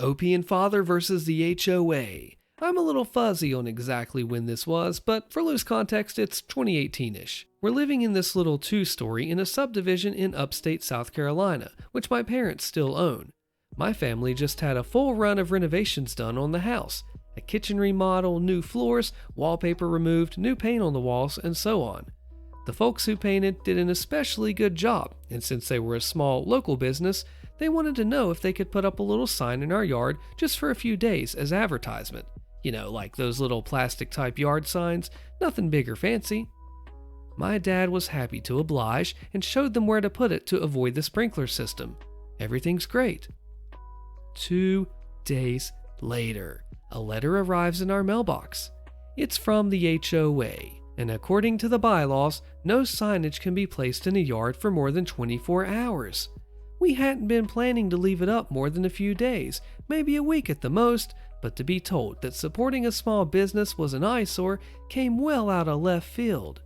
OP and Father versus the HOA. I'm a little fuzzy on exactly when this was, but for loose context, it's 2018-ish. We're living in this little two-story in a subdivision in upstate South Carolina, which my parents still own. My family just had a full run of renovations done on the house. A kitchen remodel, new floors, wallpaper removed, new paint on the walls, and so on. The folks who painted did an especially good job, and since they were a small local business, they wanted to know if they could put up a little sign in our yard just for a few days as advertisement. You know, like those little plastic type yard signs, nothing big or fancy. My dad was happy to oblige and showed them where to put it to avoid the sprinkler system. Everything's great. 2 days later, a letter arrives in our mailbox. It's from the HOA, and according to the bylaws, no signage can be placed in a yard for more than 24 hours. We hadn't been planning to leave it up more than a few days, maybe a week at the most, but to be told that supporting a small business was an eyesore came well out of left field.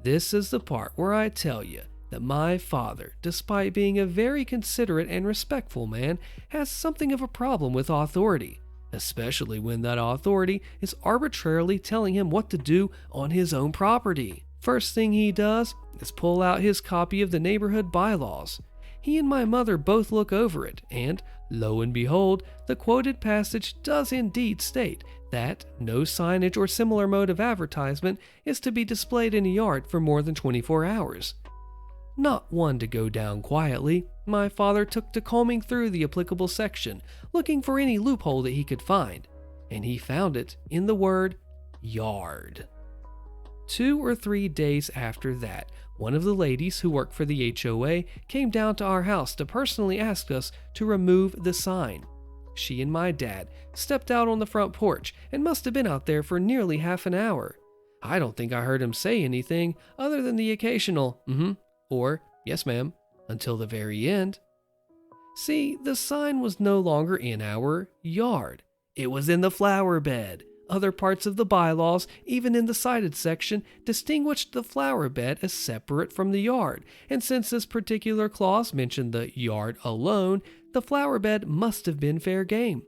This is the part where I tell you that my father, despite being a very considerate and respectful man, has something of a problem with authority, especially when that authority is arbitrarily telling him what to do on his own property. First thing he does is pull out his copy of the neighborhood bylaws. He and my mother both look over it, and lo and behold, the quoted passage does indeed state that no signage or similar mode of advertisement is to be displayed in a yard for more than 24 hours. Not one to go down quietly, my father took to combing through the applicable section, looking for any loophole that he could find, and he found it in the word yard. 2 or 3 days after that, one of the ladies who worked for the HOA came down to our house to personally ask us to remove the sign. She and my dad stepped out on the front porch and must have been out there for nearly half an hour. I don't think I heard him say anything other than the occasional or yes ma'am until the very end. See, the sign was no longer in our yard. It was in the flower bed. Other parts of the bylaws, even in the cited section, distinguished the flower bed as separate from the yard, and since this particular clause mentioned the yard alone, the flower bed must have been fair game.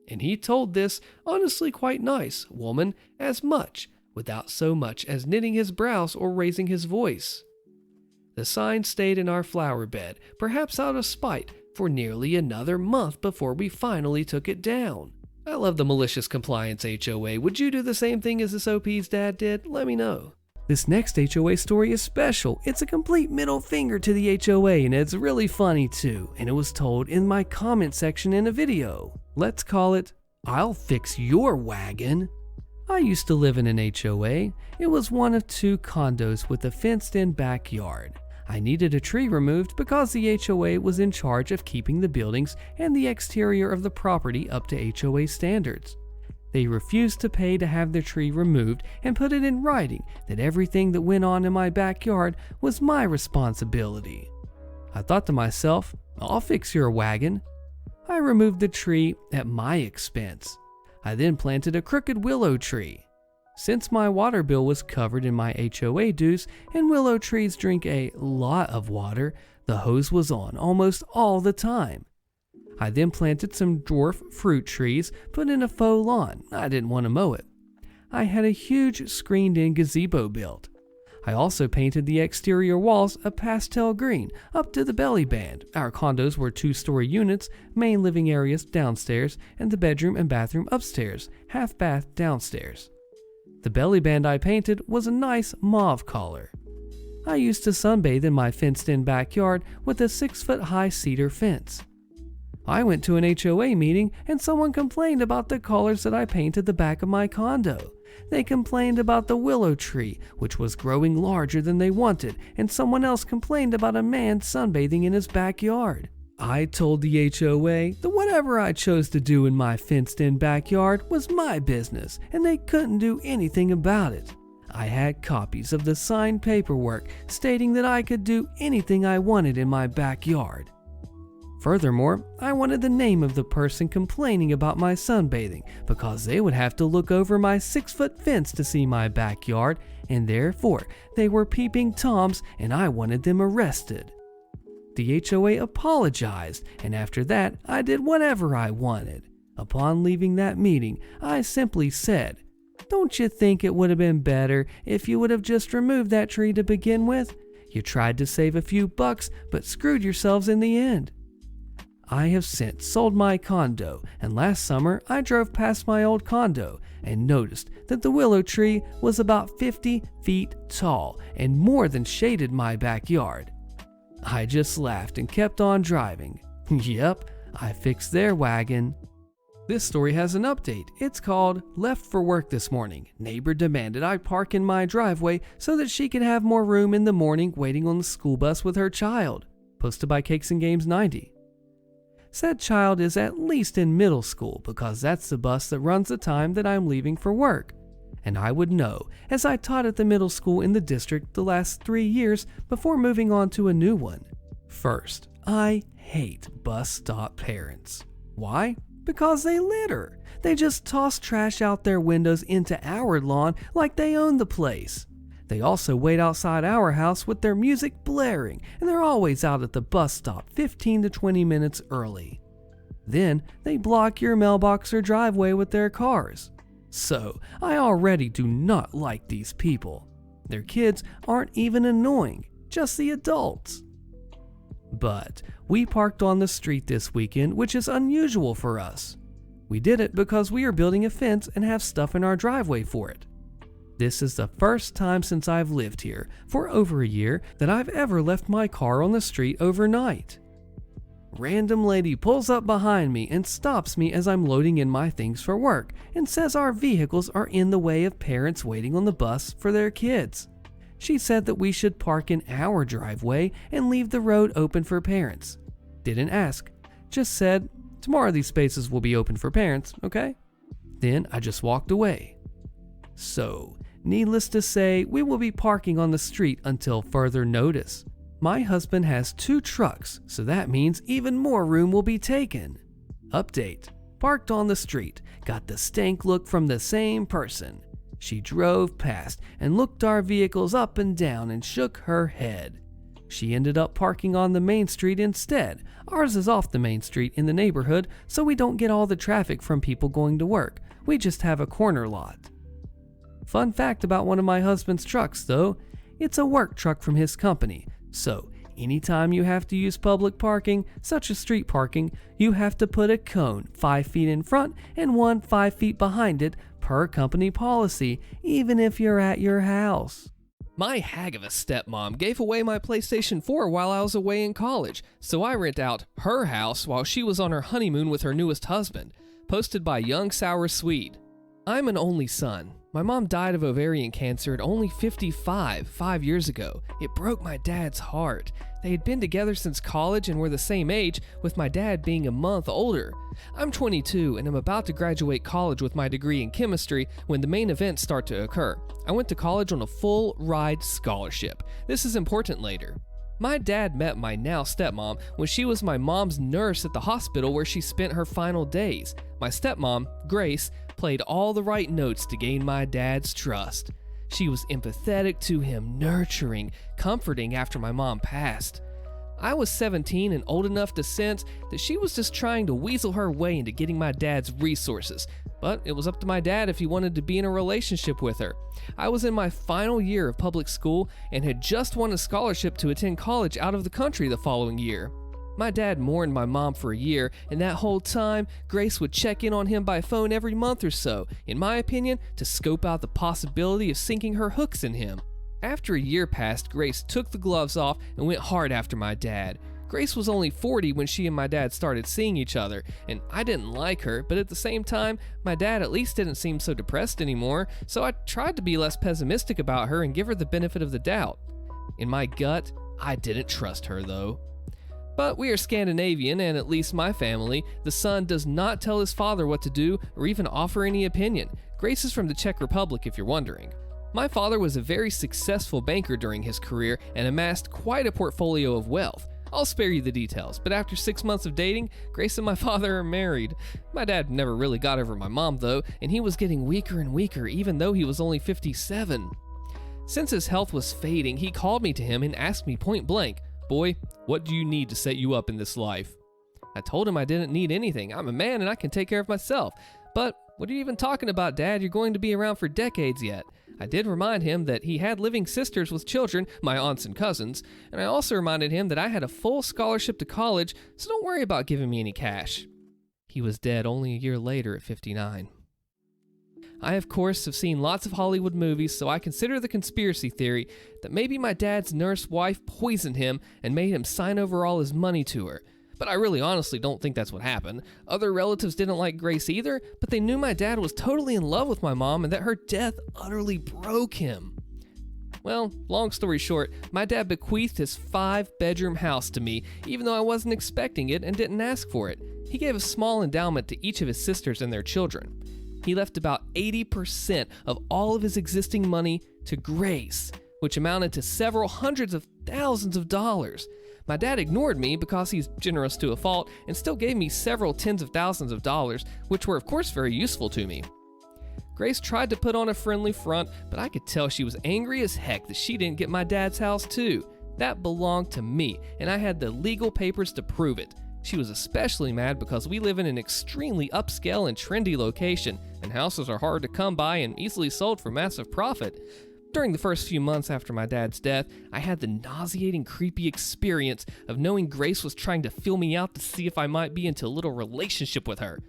And he told this, honestly quite nice, woman as much, without so much as knitting his brows or raising his voice. The sign stayed in our flower bed, perhaps out of spite, for nearly another month before we finally took it down. I love the malicious compliance HOA. Would you do the same thing as this OP's dad did? Let me know. This next HOA story is special. It's a complete middle finger to the HOA, and it's really funny too, and it was told in my comment section in a video. Let's call it, I'll Fix Your Wagon. I used to live in an HOA. It was one of 2 condos with a fenced-in backyard. I needed a tree removed because the HOA was in charge of keeping the buildings and the exterior of the property up to HOA standards. They refused to pay to have the tree removed and put it in writing that everything that went on in my backyard was my responsibility. I thought to myself, I'll fix your wagon. I removed the tree at my expense. I then planted a crooked willow tree. Since my water bill was covered in my HOA dues and willow trees drink a lot of water, the hose was on almost all the time. I then planted some dwarf fruit trees, put in a faux lawn. I didn't want to mow it. I had a huge screened-in gazebo built. I also painted the exterior walls a pastel green up to the belly band. Our condos were 2-story units, main living areas downstairs, and the bedroom and bathroom upstairs, half bath downstairs. The belly band I painted was a nice mauve color. I used to sunbathe in my fenced-in backyard with a 6-foot-high cedar fence. I went to an HOA meeting and someone complained about the colors that I painted the back of my condo. They complained about the willow tree, which was growing larger than they wanted, and someone else complained about a man sunbathing in his backyard. I told the HOA that whatever I chose to do in my fenced-in backyard was my business, and they couldn't do anything about it. I had copies of the signed paperwork stating that I could do anything I wanted in my backyard. Furthermore, I wanted the name of the person complaining about my sunbathing because they would have to look over my 6-foot fence to see my backyard, and therefore they were peeping Toms and I wanted them arrested. The HOA apologized, and after that I did whatever I wanted. Upon leaving that meeting, I simply said, "Don't you think it would have been better if you would have just removed that tree to begin with? You tried to save a few bucks, but screwed yourselves in the end." I have since sold my condo, and last summer I drove past my old condo and noticed that the willow tree was about 50 feet tall and more than shaded my backyard. I just laughed and kept on driving. Yep, I fixed their wagon. This story has an update. It's called "Left for Work This Morning. Neighbor demanded I park in my driveway so that she could have more room in the morning waiting on the school bus with her child." Posted by Cakes and Games 90. Said child is at least in middle school because that's the bus that runs the time that I'm leaving for work. And I would know, as I taught at the middle school in the district the last 3 years before moving on to a new one. First, I hate bus stop parents. Why? Because they litter. They just toss trash out their windows into our lawn like they own the place. They also wait outside our house with their music blaring, and they're always out at the bus stop 15 to 20 minutes early. Then they block your mailbox or driveway with their cars. So, I already do not like these people. Their kids aren't even annoying, just the adults. But we parked on the street this weekend, which is unusual for us. We did it because we are building a fence and have stuff in our driveway for it. This is the first time since I've lived here for over a year that I've ever left my car on the street overnight. Random lady pulls up behind me and stops me as I'm loading in my things for work and says our vehicles are in the way of parents waiting on the bus for their kids. She said that we should park in our driveway and leave the road open for parents. Didn't ask, just said, "Tomorrow these spaces will be open for parents, okay?" Then I just walked away. So, needless to say, we will be parking on the street until further notice. My husband has 2 trucks, so that means even more room will be taken. Update: parked on the street, got the stank look from the same person. She drove past and looked our vehicles up and down and shook her head. She ended up parking on the main street instead. Ours is off the main street in the neighborhood, so we don't get all the traffic from people going to work. We just have a corner lot. Fun fact about one of my husband's trucks though, it's a work truck from his company. So, anytime you have to use public parking, such as street parking, you have to put a cone 5 feet in front and one 5 feet behind it per company policy, even if you're at your house. My hag of a stepmom gave away my PlayStation 4 while I was away in college, so I rent out her house while she was on her honeymoon with her newest husband. Posted by Young Sour Swede. I'm an only son. My mom died of ovarian cancer at only 55, 5 years ago. It broke my dad's heart. They had been together since college and were the same age, with my dad being a month older. I'm 22 and I'm about to graduate college with my degree in chemistry when the main events start to occur. I went to college on a full ride scholarship. This is important later. My dad met my now stepmom when she was my mom's nurse at the hospital where she spent her final days. My stepmom, Grace, played all the right notes to gain my dad's trust. She was empathetic to him, nurturing, comforting after my mom passed. I was 17 and old enough to sense that she was just trying to weasel her way into getting my dad's resources, but it was up to my dad if he wanted to be in a relationship with her. I was in my final year of public school and had just won a scholarship to attend college out of the country the following year. My dad mourned my mom for a year, and that whole time, Grace would check in on him by phone every month or so, in my opinion, to scope out the possibility of sinking her hooks in him. After a year passed, Grace took the gloves off and went hard after my dad. Grace was only 40 when she and my dad started seeing each other, and I didn't like her, but at the same time, my dad at least didn't seem so depressed anymore, so I tried to be less pessimistic about her and give her the benefit of the doubt. In my gut, I didn't trust her though. But we are Scandinavian, and at least my family, the son does not tell his father what to do or even offer any opinion. Grace is from the Czech Republic, if you're wondering. My father was a very successful banker during his career and amassed quite a portfolio of wealth. I'll spare you the details, but after 6 months of dating, Grace and my father are married. My dad never really got over my mom though, and he was getting weaker and weaker even though he was only 57. Since his health was fading, he called me to him and asked me point blank, "Boy, what do you need to set you up in this life?" I told him I didn't need anything. I'm a man and I can take care of myself. But what are you even talking about, Dad? You're going to be around for decades yet. I did remind him that he had living sisters with children, my aunts and cousins, and I also reminded him that I had a full scholarship to college, so don't worry about giving me any cash. He was dead only a year later at 59. I, of course, have seen lots of Hollywood movies, so I consider the conspiracy theory that maybe my dad's nurse wife poisoned him and made him sign over all his money to her. But I really honestly don't think that's what happened. Other relatives didn't like Grace either, but they knew my dad was totally in love with my mom and that her death utterly broke him. Well, long story short, my dad bequeathed his 5-bedroom house to me, even though I wasn't expecting it and didn't ask for it. He gave a small endowment to each of his sisters and their children. He left about 80% of all of his existing money to Grace, which amounted to several hundreds of thousands of dollars. My dad ignored me because he's generous to a fault and still gave me several tens of thousands of dollars, which were of course very useful to me. Grace tried to put on a friendly front, but I could tell she was angry as heck that she didn't get my dad's house too. That belonged to me, and I had the legal papers to prove it. She was especially mad because we live in an extremely upscale and trendy location, and houses are hard to come by and easily sold for massive profit. During the first few months after my dad's death, I had the nauseating, creepy experience of knowing Grace was trying to feel me out to see if I might be into a little relationship with her.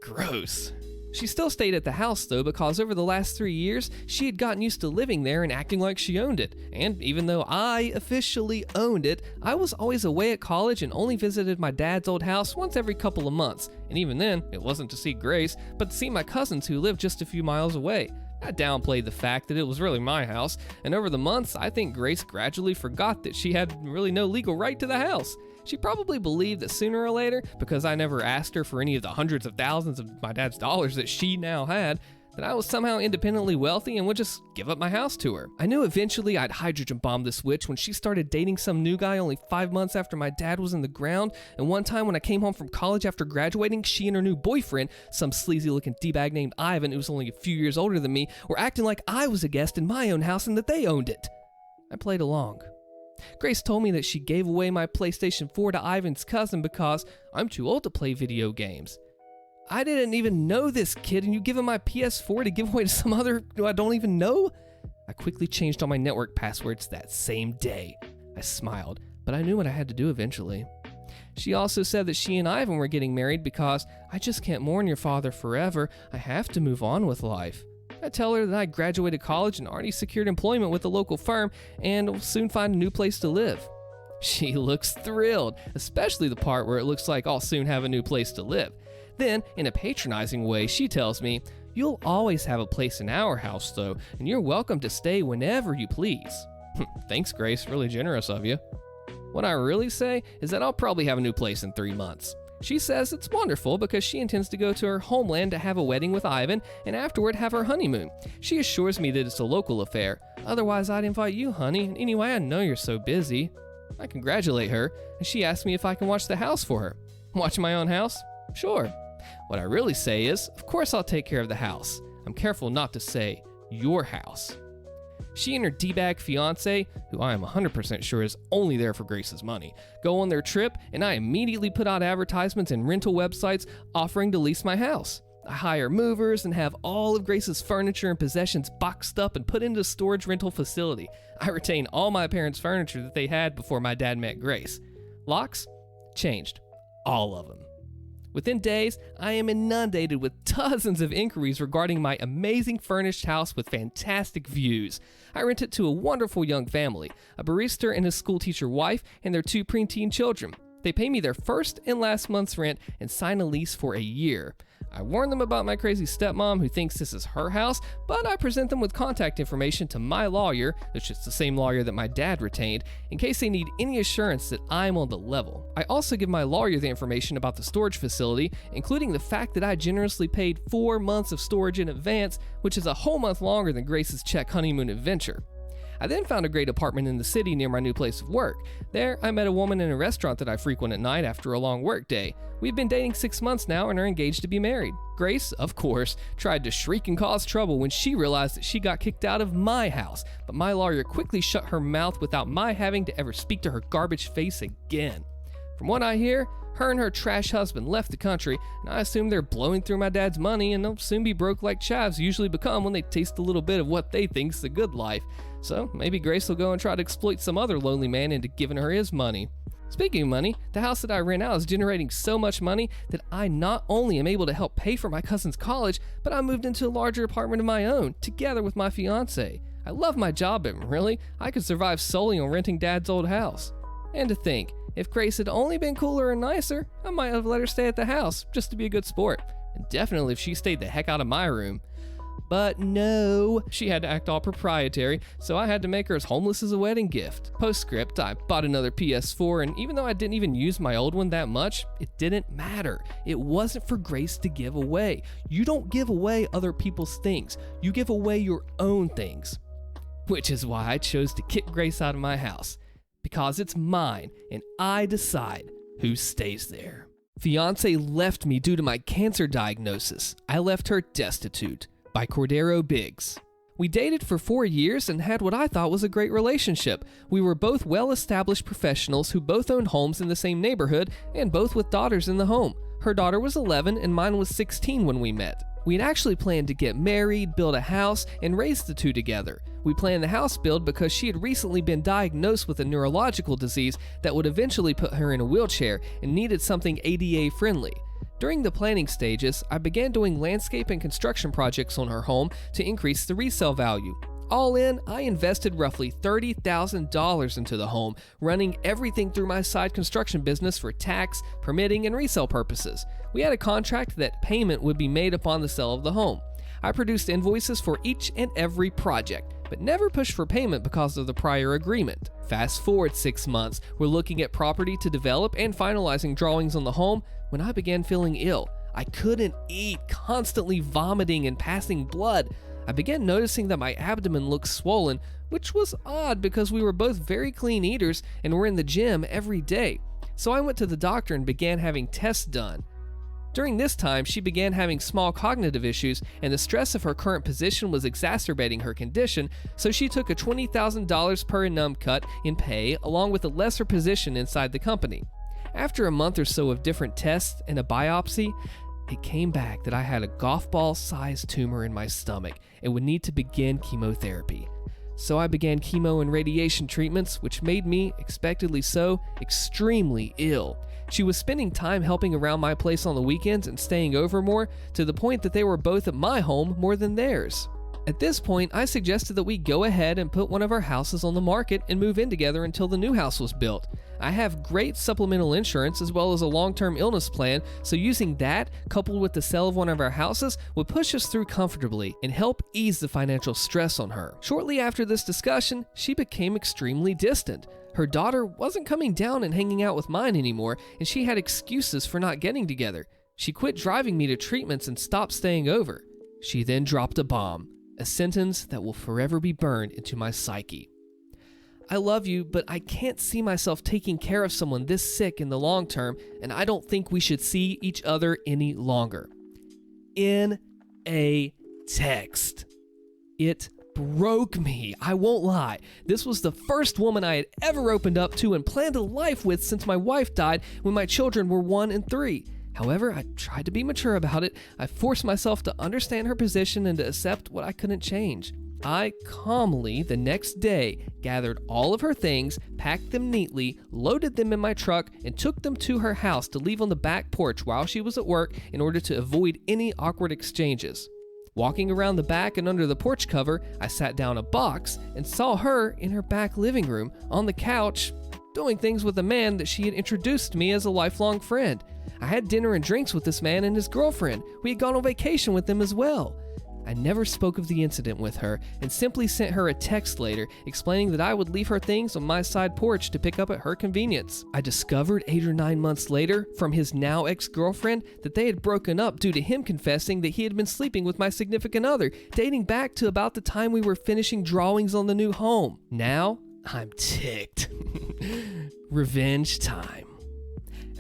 Gross. She still stayed at the house though, because over the last 3 years, she had gotten used to living there and acting like she owned it. And even though I officially owned it, I was always away at college and only visited my dad's old house once every couple of months. And even then, it wasn't to see Grace, but to see my cousins who lived just a few miles away. I downplayed the fact that it was really my house, and over the months, I think Grace gradually forgot that she had really no legal right to the house. She probably believed that sooner or later, because I never asked her for any of the hundreds of thousands of my dad's dollars that she now had, that I was somehow independently wealthy and would just give up my house to her. I knew eventually I'd hydrogen bomb this witch when she started dating some new guy only 5 months after my dad was in the ground, and one time when I came home from college after graduating, she and her new boyfriend, some sleazy looking D-bag named Ivan who was only a few years older than me, were acting like I was a guest in my own house and that they owned it. I played along. Grace told me that she gave away my PlayStation 4 to Ivan's cousin because I'm too old to play video games. I didn't even know this kid, and you give him my PS4 to give away to some other who I don't even know? I quickly changed all my network passwords that same day. I smiled, but I knew what I had to do eventually. She also said that she and Ivan were getting married because I just can't mourn your father forever. I have to move on with life. I tell her that I graduated college and already secured employment with a local firm and will soon find a new place to live. She looks thrilled, especially the part where it looks like I'll soon have a new place to live. Then, in a patronizing way, she tells me, "You'll always have a place in our house, though, and you're welcome to stay whenever you please." Thanks, Grace. Really generous of you. What I really say is that I'll probably have a new place in 3 months. She says it's wonderful because she intends to go to her homeland to have a wedding with Ivan and afterward have her honeymoon. She assures me that it's a local affair. Otherwise, I'd invite you, honey. And anyway, I know you're so busy. I congratulate her, and she asks me if I can watch the house for her. Watch my own house? Sure. What I really say is, of course I'll take care of the house. I'm careful not to say your house. She and her D-bag fiance, who I am 100% sure is only there for Grace's money, go on their trip, and I immediately put out advertisements and rental websites offering to lease my house. I hire movers and have all of Grace's furniture and possessions boxed up and put into a storage rental facility. I retain all my parents' furniture that they had before my dad met Grace. Locks? Changed. All of them. Within days, I am inundated with dozens of inquiries regarding my amazing furnished house with fantastic views. I rent it to a wonderful young family, a barista and his schoolteacher wife, and their 2 preteen children. They pay me their first and last month's rent and sign a lease for a year. I warn them about my crazy stepmom who thinks this is her house, but I present them with contact information to my lawyer, which is the same lawyer that my dad retained, in case they need any assurance that I'm on the level. I also give my lawyer the information about the storage facility, including the fact that I generously paid 4 months of storage in advance, which is a whole month longer than Grace's Czech honeymoon adventure. I then found a great apartment in the city near my new place of work. There, I met a woman in a restaurant that I frequent at night after a long work day. We've been dating 6 months now and are engaged to be married. Grace, of course, tried to shriek and cause trouble when she realized that she got kicked out of my house, but my lawyer quickly shut her mouth without my having to ever speak to her garbage face again. From what I hear, Her and her trash husband left the country, and I assume they're blowing through my dad's money, and they'll soon be broke like chavs usually become when they taste a little bit of what they think's the good life. So maybe Grace will go and try to exploit some other lonely man into giving her his money. Speaking of money, the house that I rent out is generating so much money that I not only am able to help pay for my cousin's college, but I moved into a larger apartment of my own, together with my fiance. I love my job, but really, I could survive solely on renting Dad's old house. And to think, if Grace had only been cooler and nicer, I might have let her stay at the house, just to be a good sport. And definitely if she stayed the heck out of my room. But no, she had to act all proprietary, so I had to make her as homeless as a wedding gift. Postscript, I bought another PS4, and even though I didn't even use my old one that much, it didn't matter. It wasn't for Grace to give away. You don't give away other people's things. You give away your own things. Which is why I chose to kick Grace out of my house. Because it's mine, and I decide who stays there. Fiance left me due to my cancer diagnosis. I left her destitute. By Cordero Biggs. We dated for 4 years and had what I thought was a great relationship. We were both well-established professionals who both owned homes in the same neighborhood and both with daughters in the home. Her daughter was 11 and mine was 16 when we met. We'd actually planned to get married, build a house, and raise the two together. We planned the house build because she had recently been diagnosed with a neurological disease that would eventually put her in a wheelchair and needed something ADA friendly. During the planning stages, I began doing landscape and construction projects on her home to increase the resale value. All in, I invested roughly $30,000 into the home, running everything through my side construction business for tax, permitting, and resale purposes. We had a contract that payment would be made upon the sale of the home. I produced invoices for each and every project, but never pushed for payment because of the prior agreement. Fast forward 6 months, we're looking at property to develop and finalizing drawings on the home when I began feeling ill. I couldn't eat, constantly vomiting and passing blood. I began noticing that my abdomen looked swollen, which was odd because we were both very clean eaters and were in the gym every day. So I went to the doctor and began having tests done. During this time, she began having small cognitive issues, and the stress of her current position was exacerbating her condition, so she took a $20,000 per annum cut in pay along with a lesser position inside the company. After a month or so of different tests and a biopsy, it came back that I had a golf ball-sized tumor in my stomach and would need to begin chemotherapy. So I began chemo and radiation treatments, which made me, expectedly so, extremely ill. She was spending time helping around my place on the weekends and staying over more, to the point that they were both at my home more than theirs. At this point, I suggested that we go ahead and put one of our houses on the market and move in together until the new house was built. I have great supplemental insurance as well as a long-term illness plan, so using that, coupled with the sale of one of our houses, would push us through comfortably and help ease the financial stress on her. Shortly after this discussion, she became extremely distant. Her daughter wasn't coming down and hanging out with mine anymore, and she had excuses for not getting together. She quit driving me to treatments and stopped staying over. She then dropped a bomb. A sentence that will forever be burned into my psyche. I love you, but I can't see myself taking care of someone this sick in the long term, and I don't think we should see each other any longer. In a text. It broke me, I won't lie. This was the first woman I had ever opened up to and planned a life with since my wife died when my children were 1 and 3. However, I tried to be mature about it. I forced myself to understand her position and to accept what I couldn't change. I calmly, the next day, gathered all of her things, packed them neatly, loaded them in my truck, and took them to her house to leave on the back porch while she was at work in order to avoid any awkward exchanges. Walking around the back and under the porch cover, I sat down a box and saw her in her back living room on the couch, doing things with a man that she had introduced to me as a lifelong friend. I had dinner and drinks with this man and his girlfriend. We had gone on vacation with them as well. I never spoke of the incident with her and simply sent her a text later explaining that I would leave her things on my side porch to pick up at her convenience. I discovered 8 or 9 months later from his now ex-girlfriend that they had broken up due to him confessing that he had been sleeping with my significant other, dating back to about the time we were finishing drawings on the new home. Now, I'm ticked. Revenge time.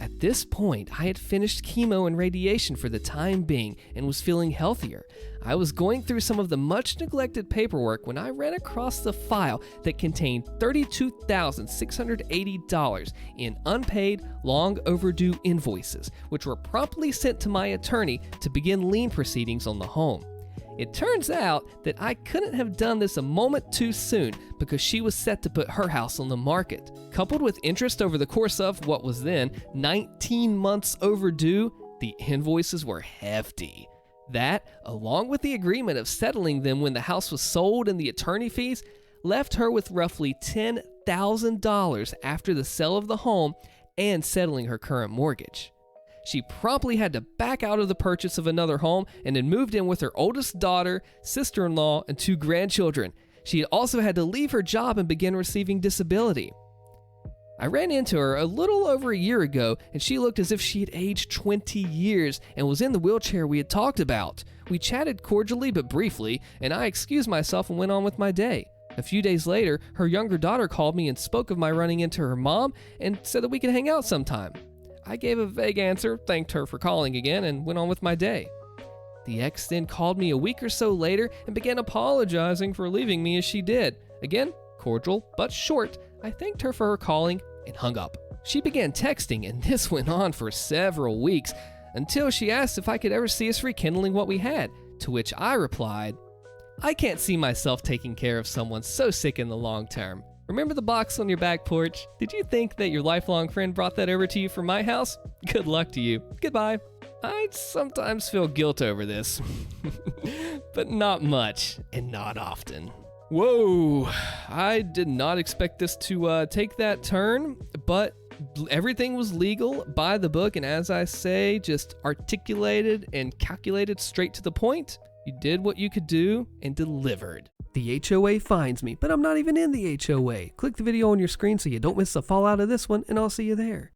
At this point, I had finished chemo and radiation for the time being and was feeling healthier. I was going through some of the much neglected paperwork when I ran across the file that contained $32,680 in unpaid, long overdue invoices, which were promptly sent to my attorney to begin lien proceedings on the home. It turns out that I couldn't have done this a moment too soon because she was set to put her house on the market. Coupled with interest over the course of what was then 19 months overdue, the invoices were hefty. That, along with the agreement of settling them when the house was sold and the attorney fees, left her with roughly $10,000 after the sale of the home and settling her current mortgage. She promptly had to back out of the purchase of another home and had moved in with her oldest daughter, sister-in-law, and 2 grandchildren. She had also had to leave her job and begin receiving disability. I ran into her a little over a year ago, and she looked as if she had aged 20 years and was in the wheelchair we had talked about. We chatted cordially but briefly, and I excused myself and went on with my day. A few days later, her younger daughter called me and spoke of my running into her mom and said that we could hang out sometime. I gave a vague answer, thanked her for calling again, and went on with my day. The ex then called me a week or so later and began apologizing for leaving me as she did. Again, cordial but short, I thanked her for her calling and hung up. She began texting, and this went on for several weeks until she asked if I could ever see us rekindling what we had, to which I replied, "I can't see myself taking care of someone so sick in the long term. Remember the box on your back porch? Did you think that your lifelong friend brought that over to you from my house? Good luck to you. Goodbye." I sometimes feel guilt over this, but not much and not often. Whoa, I did not expect this to take that turn, but everything was legal, by the book, and as I say, just articulated and calculated straight to the point. You did what you could do and delivered. The HOA finds me, but I'm not even in the HOA. Click the video on your screen so you don't miss the fallout of this one, and I'll see you there.